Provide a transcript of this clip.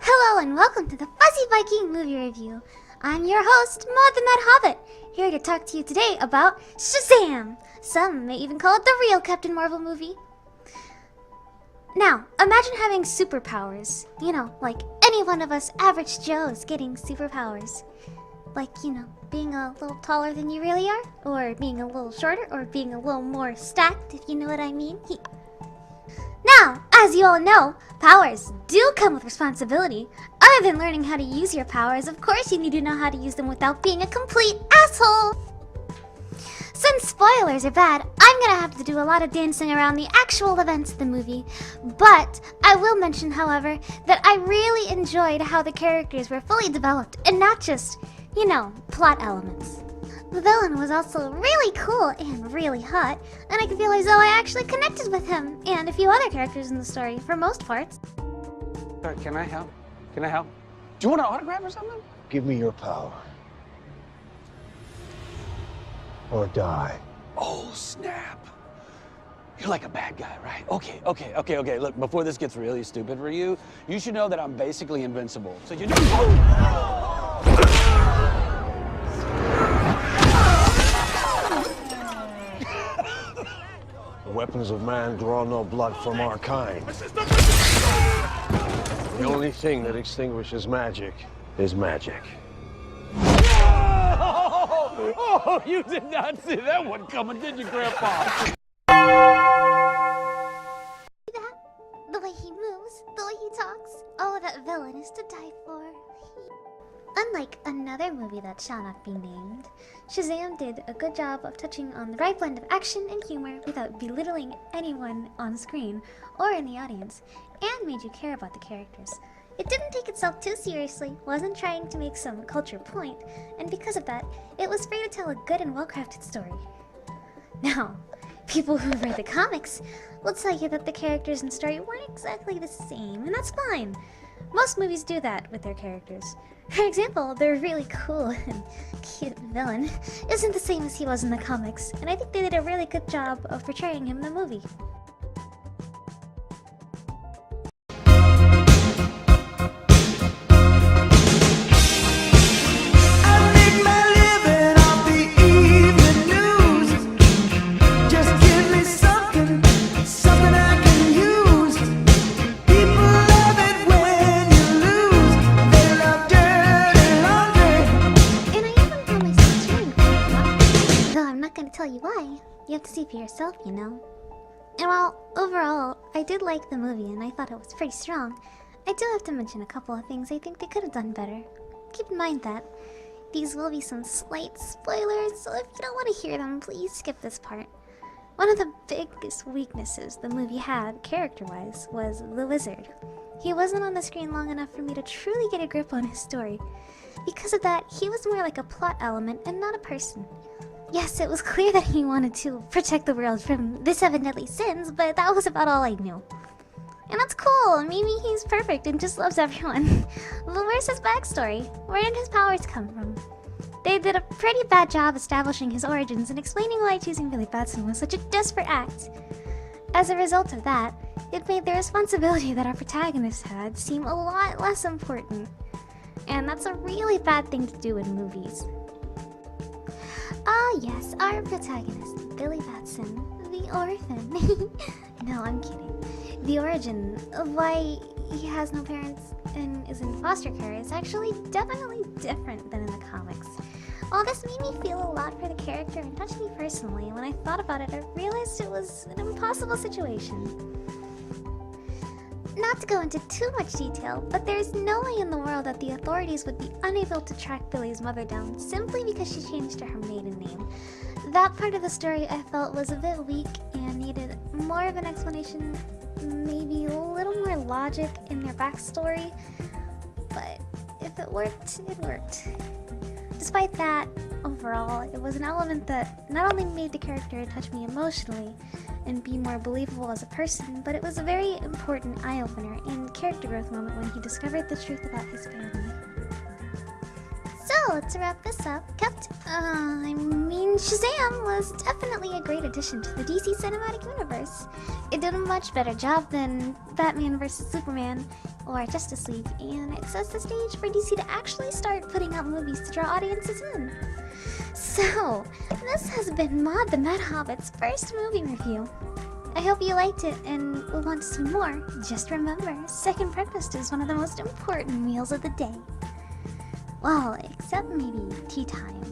Hello and welcome to the Fuzzy Viking Movie Review. I'm your host, Maude the Mad Hobbit, here to talk to you today about Shazam! Some may even call it the real Captain Marvel movie. Now, imagine having superpowers. You know, like any one of us average Joes getting superpowers. Like, you know, being a little taller than you really are, or being a little shorter, or being a little more stacked, if you know what I mean. Now, as you all know, powers do come with responsibility. Other than learning how to use your powers, of course you need to know how to use them without being a complete asshole. Since spoilers are bad, I'm gonna have to do a lot of dancing around the actual events of the movie. But I will mention, however, that I really enjoyed how the characters were fully developed and not just, you know, plot elements. The villain was also really cool and really hot, and I could feel as though I actually connected with him and a few other characters in the story for most parts. Sorry, can I help? Can I help? Do you want an autograph or something? Give me your power. Or die. Oh, snap. You're like a bad guy, right? Okay. Look, before this gets really stupid for you, you should know that I'm basically invincible. So you know... The weapons of man draw no blood from our kind. The only thing that extinguishes magic is magic. Oh, you did not see that one coming, did you, Grandpa? The way he moves, the way he talks, oh, that villain is to die for. Unlike another movie that shall not be named, Shazam did a good job of touching on the right blend of action and humor without belittling anyone on screen or in the audience, and made you care about the characters. It didn't take itself too seriously, wasn't trying to make some culture point, and because of that, it was free to tell a good and well-crafted story. Now, people who read the comics will tell you that the characters and story weren't exactly the same, and that's fine. Most movies do that with their characters. For example, their really cool and cute villain isn't the same as he was in the comics, and I think they did a really good job of portraying him in the movie. Tell you why. You have to see for yourself, you know. And while overall I did like the movie and I thought it was pretty strong, I do have to mention a couple of things I think they could have done better. Keep in mind that these will be some slight spoilers, so if you don't want to hear them, please skip this part. One of the biggest weaknesses the movie had, character-wise, was the wizard. He wasn't on the screen long enough for me to truly get a grip on his story. Because of that, he was more like a plot element and not a person. Yes, it was clear that he wanted to protect the world from the 7 deadly sins, but that was about all I knew. And that's cool, maybe he's perfect and just loves everyone. But where's his backstory? Where did his powers come from? They did a pretty bad job establishing his origins and explaining why choosing Billy Batson was such a desperate act. As a result of that, it made the responsibility that our protagonist had seem a lot less important. And that's a really bad thing to do in movies. Ah yes, our protagonist, Billy Batson, the orphan. No, I'm kidding. The origin of why he has no parents and is in foster care is actually definitely different than in the comics. While this made me feel a lot for the character and touched me personally, when I thought about it, I realized it was an impossible situation. Not to go into too much detail, but there's no way in the world that the authorities would be unable to track Billy's mother down simply because she changed to her maiden name. That part of the story I felt was a bit weak and needed more of an explanation, maybe a little more logic in their backstory, but if it worked, it worked. Despite that, overall, it was an element that not only made the character touch me emotionally and be more believable as a person, but it was a very important eye-opener and character growth moment when he discovered the truth about his family. So, to wrap this up, Shazam was definitely a great addition to the DC Cinematic Universe. It did a much better job than Batman vs. Superman or Justice League, and it sets the stage for DC to actually start putting out movies to draw audiences in. So, this has been Maude the Mad Hobbit's first movie review. I hope you liked it and will want to see more. Just remember, second breakfast is one of the most important meals of the day. Well, except maybe tea time.